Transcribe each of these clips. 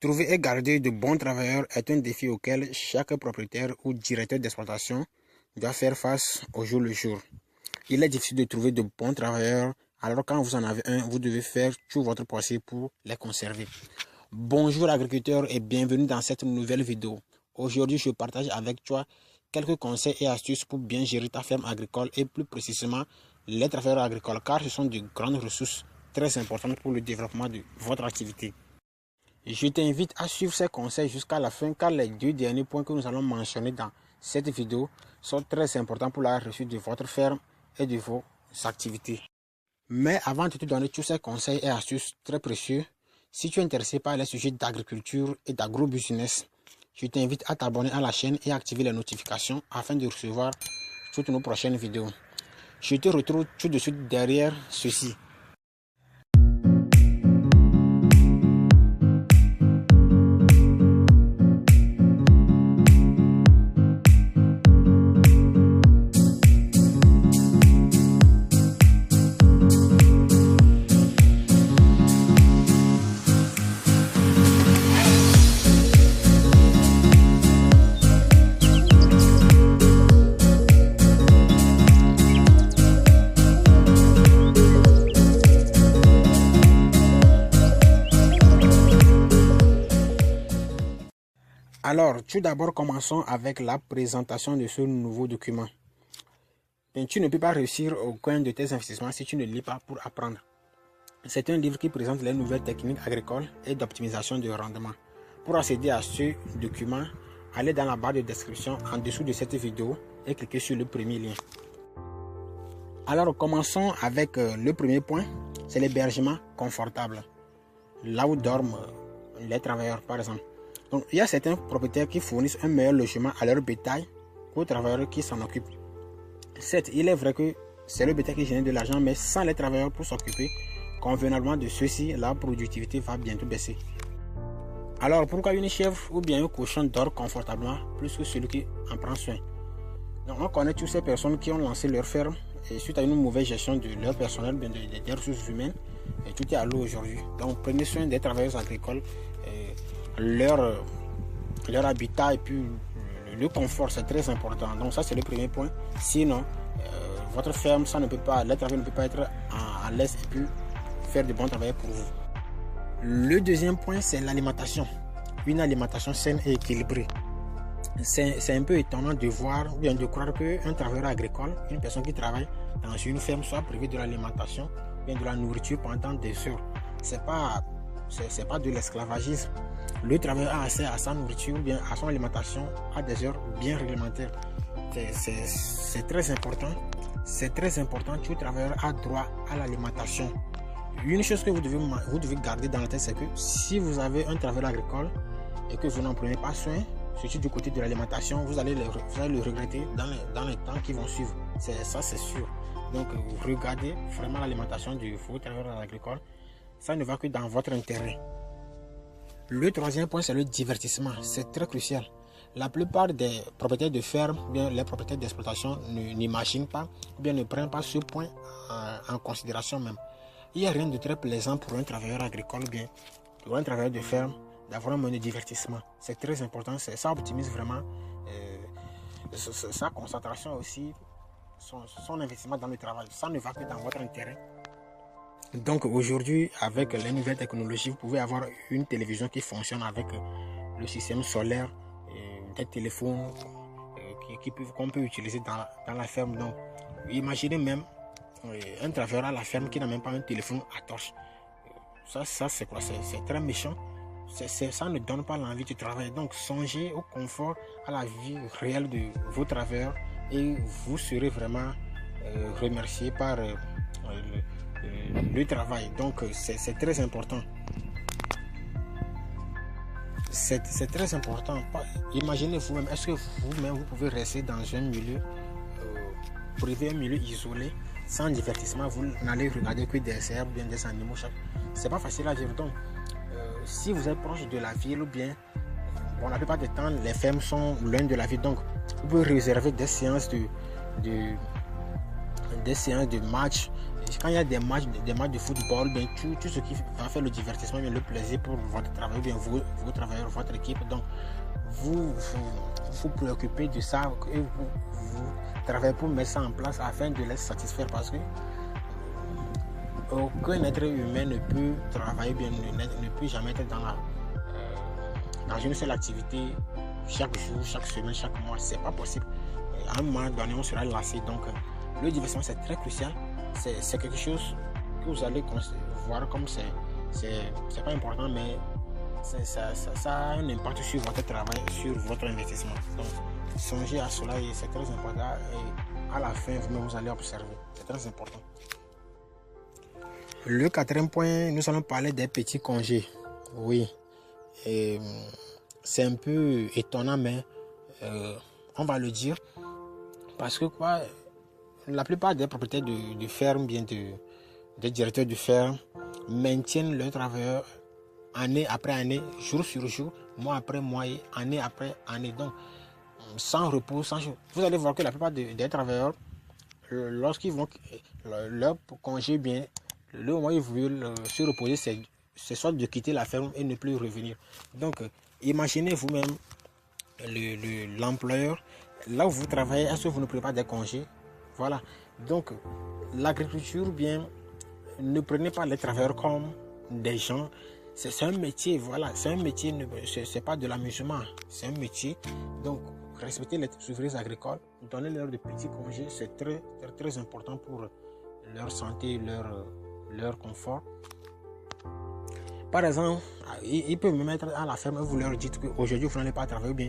Trouver et garder de bons travailleurs est un défi auquel chaque propriétaire ou directeur d'exploitation doit faire face au jour le jour. Il est difficile de trouver de bons travailleurs, alors quand vous en avez un, vous devez faire tout votre possible pour les conserver. Bonjour agriculteurs et bienvenue dans cette nouvelle vidéo. Aujourd'hui, je partage avec toi quelques conseils et astuces pour bien gérer ta ferme agricole et plus précisément les travailleurs agricoles, car ce sont de grandes ressources très importantes pour le développement de votre activité. Je t'invite à suivre ces conseils jusqu'à la fin, car les deux derniers points que nous allons mentionner dans cette vidéo sont très importants pour la réussite de votre ferme et de vos activités. Mais avant de te donner tous ces conseils et astuces très précieux, si tu es intéressé par les sujets d'agriculture et d'agro-business, je t'invite à t'abonner à la chaîne et à activer les notifications afin de recevoir toutes nos prochaines vidéos. Je te retrouve tout de suite derrière ceci. Alors, tout d'abord, commençons avec la présentation de ce nouveau document. Tu ne peux pas réussir au coin de tes investissements si tu ne lis pas pour apprendre. C'est un livre qui présente les nouvelles techniques agricoles et d'optimisation de rendement. Pour accéder à ce document, allez dans la barre de description en dessous de cette vidéo et cliquez sur le premier lien. Alors, commençons avec le premier point, c'est l'hébergement confortable. Là où dorment les travailleurs, par exemple. Donc, il y a certains propriétaires qui fournissent un meilleur logement à leur bétail qu'aux travailleurs qui s'en occupent. Certes, il est vrai que c'est le bétail qui génère de l'argent, mais sans les travailleurs pour s'occuper convenablement de ceux-ci, la productivité va bientôt baisser. Alors, pourquoi une chèvre ou bien un cochon dort confortablement plus que celui qui en prend soin? Donc, on connaît toutes ces personnes qui ont lancé leur ferme et suite à une mauvaise gestion de leur personnel, bien des ressources humaines, et tout est à l'eau aujourd'hui. Donc, prenez soin des travailleurs agricoles. Leur habitat et puis le confort, c'est très important. Donc ça, c'est le premier point. Sinon, votre ferme, ça ne peut pas, les travailleurs ne peuvent pas être à l'aise et puis faire de bons travail pour vous. Le deuxième point, c'est l'alimentation. Une alimentation saine et équilibrée. C'est un peu étonnant de voir ou bien de croire qu'un travailleur agricole, une personne qui travaille dans une ferme, soit privé de l'alimentation, bien de la nourriture pendant des heures. C'est pas de l'esclavagisme. Le travailleur a accès à sa nourriture ou bien à son alimentation à des heures bien réglementaires. C'est très important. C'est très important. Tout travailleur a droit à l'alimentation. Une chose que vous devez garder dans la tête, c'est que si vous avez un travailleur agricole et que vous n'en prenez pas soin, surtout du côté de l'alimentation, vous allez le regretter dans les temps qui vont suivre. Ça, c'est sûr. Donc, regardez vraiment l'alimentation de vos travailleurs agricoles. Ça ne va que dans votre intérêt. Le troisième point, c'est le divertissement. C'est très crucial. La plupart des propriétaires de ferme, bien les propriétaires d'exploitation n'imaginent pas, ou bien ne prennent pas ce point en considération même. Il n'y a rien de très plaisant pour un travailleur agricole, bien pour un travailleur de ferme, d'avoir un moment de divertissement. C'est très important. Ça optimise vraiment sa concentration aussi, son investissement dans le travail. Ça ne va que dans votre intérêt. Donc aujourd'hui, avec les nouvelles technologies, vous pouvez avoir une télévision qui fonctionne avec le système solaire, des téléphones qu'on peut utiliser dans la ferme. Donc imaginez même un travailleur à la ferme qui n'a même pas un téléphone à torche. Ça c'est quoi? C'est très méchant. Ça ne donne pas l'envie de travailler. Donc songez au confort, à la vie réelle de vos travailleurs et vous serez vraiment remercié par le travail. Donc c'est très important. C'est très important. Imaginez vous-même, est-ce que vous-même vous pouvez rester dans un milieu privé, un milieu isolé, sans divertissement, vous n'allez regarder que des herbes, bien des animaux. C'est pas facile à vivre. Donc si vous êtes proche de la ville ou bien la plupart du temps les fermes sont loin de la ville, donc vous pouvez réserver des séances de match quand il y a des matchs de football, bien tout ce qui va faire le divertissement, bien le plaisir pour votre travail, bien vos travailleurs, votre équipe. Donc vous préoccupez de ça et vous travaillez pour mettre ça en place afin de les satisfaire, parce que aucun être humain ne peut travailler bien, ne peut jamais être dans une seule activité chaque jour, chaque semaine, chaque mois. C'est pas possible. À un moment donné, on sera lassé. Donc le divertissement, c'est très crucial. C'est quelque chose que vous allez voir comme c'est pas important, mais ça a un impact sur votre travail, sur votre investissement. Donc songez à cela et c'est très important. Et à la fin, vous allez observer. C'est très important. Le quatrième point, nous allons parler des petits congés. Oui, c'est un peu étonnant, mais on va le dire. Parce que la plupart des propriétaires de ferme, bien des directeurs de ferme, maintiennent leurs travailleurs année après année, jour sur jour, mois après mois, année après année. Donc, sans repos, sans jour. Vous allez voir que la plupart des travailleurs, lorsqu'ils vont leur congé, bien, le moment où ils veulent se reposer, c'est soit de quitter la ferme et ne plus revenir. Donc, imaginez vous-même l'employeur, là où vous travaillez, est-ce que vous ne prenez pas des congés? Voilà. Donc, l'agriculture, bien, ne prenez pas les travailleurs comme des gens. C'est un métier, voilà. C'est un métier, c'est pas de l'amusement. C'est un métier. Donc, respectez les ouvriers agricoles, donnez-leur de petits congés. C'est très, très, très important pour leur santé, leur confort. Par exemple, ils peuvent me mettre à la ferme et vous leur dites qu'aujourd'hui, vous n'allez pas travailler bien.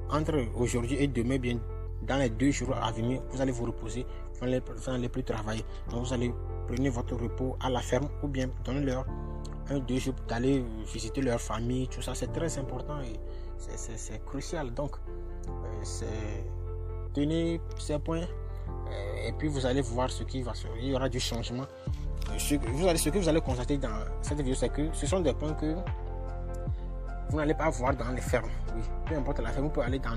Entre aujourd'hui et demain, bien, dans les 2 jours à venir, vous allez vous reposer, vous n'allez plus travailler. Donc vous allez prendre votre repos à la ferme ou bien donnez-leur 1-2 jours d'aller visiter leur famille, tout ça. C'est très important et c'est crucial. Donc, tenez ces points et puis vous allez voir ce qui va se faire. Il y aura du changement. Ce que vous allez constater dans cette vidéo, c'est que ce sont des points que vous n'allez pas voir dans les fermes. Oui, peu importe la ferme, vous pouvez aller dans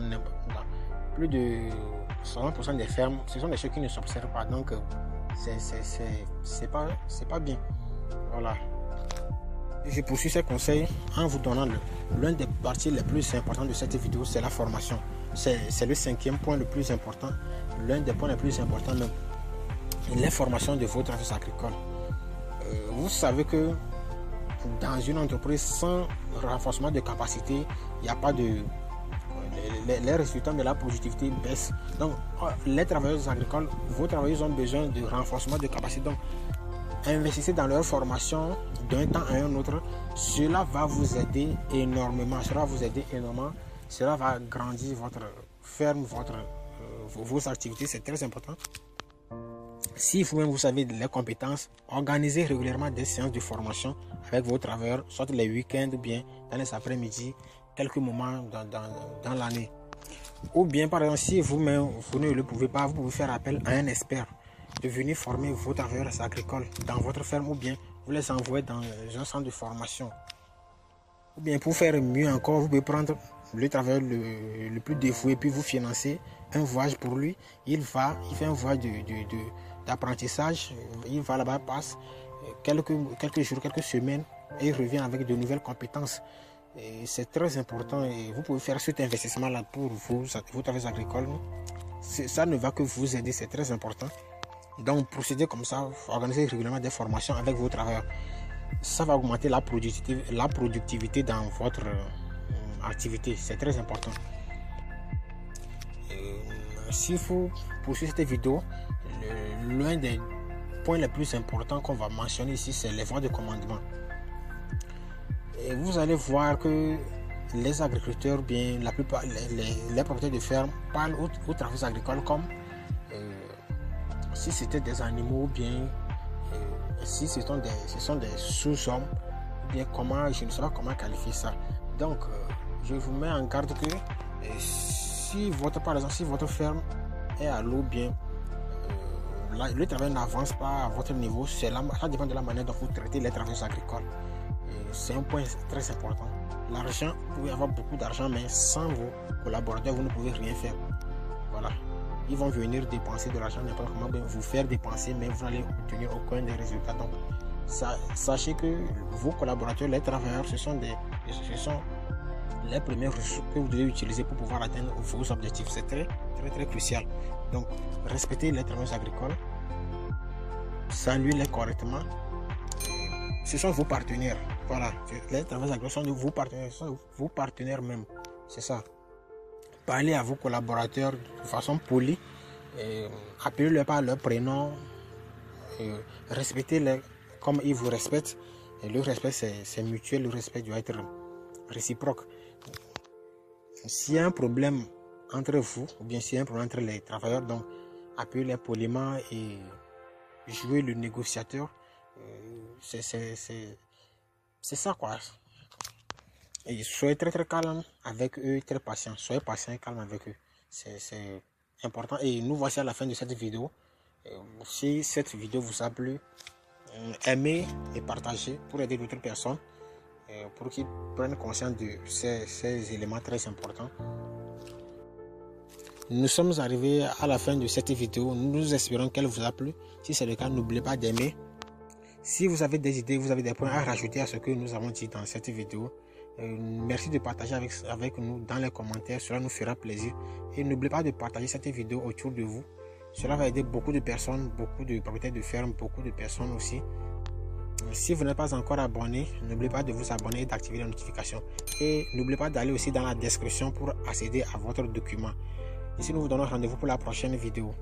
plus de 60% des fermes. Ce sont des choses qui ne s'observent pas. Donc, c'est pas bien. Voilà. Je poursuis ces conseils en vous donnant l'un des parties les plus importantes de cette vidéo, c'est la formation. C'est le 5e point le plus important, l'un des points les plus importants même. Les formations de votre service agricole. Vous savez que dans une entreprise sans renforcement de capacité, il n'y a pas de... Les résultats de la productivité baissent. Donc, les travailleurs agricoles, vos travailleurs ont besoin de renforcement de capacité. Donc, investissez dans leur formation d'un temps à un autre. Cela va vous aider énormément. Cela va grandir votre ferme, vos activités. C'est très important. Si vous-même vous savez les compétences, organisez régulièrement des séances de formation avec vos travailleurs, soit les week-ends ou bien dans les après-midi, quelques moments dans l'année. Ou bien par exemple, si vous-même vous ne le pouvez pas, vous pouvez faire appel à un expert de venir former vos travailleurs agricoles dans votre ferme ou bien vous les envoyez dans un centre de formation. Ou bien pour faire mieux encore, vous pouvez prendre le travailleur le plus dévoué puis vous financer un voyage pour lui. Il fait un voyage d'apprentissage, il va là-bas, passe quelques jours, quelques semaines et il revient avec de nouvelles compétences. C'est très important et vous pouvez faire cet investissement-là pour vos travailleurs agricoles. Ça ne va que vous aider, c'est très important. Donc, procédez comme ça, organisez régulièrement des formations avec vos travailleurs. Ça va augmenter la productivité dans votre activité. C'est très important. Si vous poursuivez cette vidéo, l'un des points les plus importants qu'on va mentionner ici, c'est les voies de commandement. Et vous allez voir que les agriculteurs, bien la plupart, les propriétaires de ferme parlent aux travailleurs agricoles comme si c'était des animaux, bien si ce sont des sous-hommes, bien comment, je ne sais pas comment qualifier ça. Donc, je vous mets en garde que par exemple, si votre ferme est à l'eau, bien le travail n'avance pas à votre niveau. Ça dépend de la manière dont vous traitez les travailleurs agricoles. C'est un point très important. L'argent, vous pouvez avoir beaucoup d'argent, mais sans vos collaborateurs, vous ne pouvez rien faire. Voilà. ils vont venir dépenser de l'argent n'importe comment, vous faire dépenser, mais vous n'allez obtenir aucun des résultats. Donc, sachez que vos collaborateurs, les travailleurs, ce sont les premières ressources que vous devez utiliser pour pouvoir atteindre vos objectifs. C'est très crucial. Donc, respectez les travailleurs agricoles, saluez-les correctement. Ce sont vos partenaires. Voilà, les travailleurs agricoles sont vos partenaires même. C'est ça. Parlez à vos collaborateurs de façon polie. Appelez-les par leur prénom. Respectez-les comme ils vous respectent. Et le respect, c'est mutuel. Le respect doit être réciproque. S'il y a un problème entre vous, ou bien s'il y a un problème entre les travailleurs, donc appelez-les poliment et jouez le négociateur. C'est ça, quoi. Et soyez très calme avec eux, très patient. Soyez patient et calme avec eux. C'est important. Et nous voici à la fin de cette vidéo. Si cette vidéo vous a plu, aimez et partagez pour aider d'autres personnes, pour qu'ils prennent conscience de ces éléments très importants. Nous sommes arrivés à la fin de cette vidéo. Nous espérons qu'elle vous a plu. Si c'est le cas, n'oubliez pas d'aimer. Si vous avez des idées, vous avez des points à rajouter à ce que nous avons dit dans cette vidéo, merci de partager avec nous dans les commentaires. Cela nous fera plaisir. Et n'oubliez pas de partager cette vidéo autour de vous. Cela va aider beaucoup de personnes, beaucoup de propriétaires de ferme, beaucoup de personnes aussi. Si vous n'êtes pas encore abonné, n'oubliez pas de vous abonner et d'activer les notifications. Et n'oubliez pas d'aller aussi dans la description pour accéder à votre document. Ici, nous vous donnons rendez-vous pour la prochaine vidéo.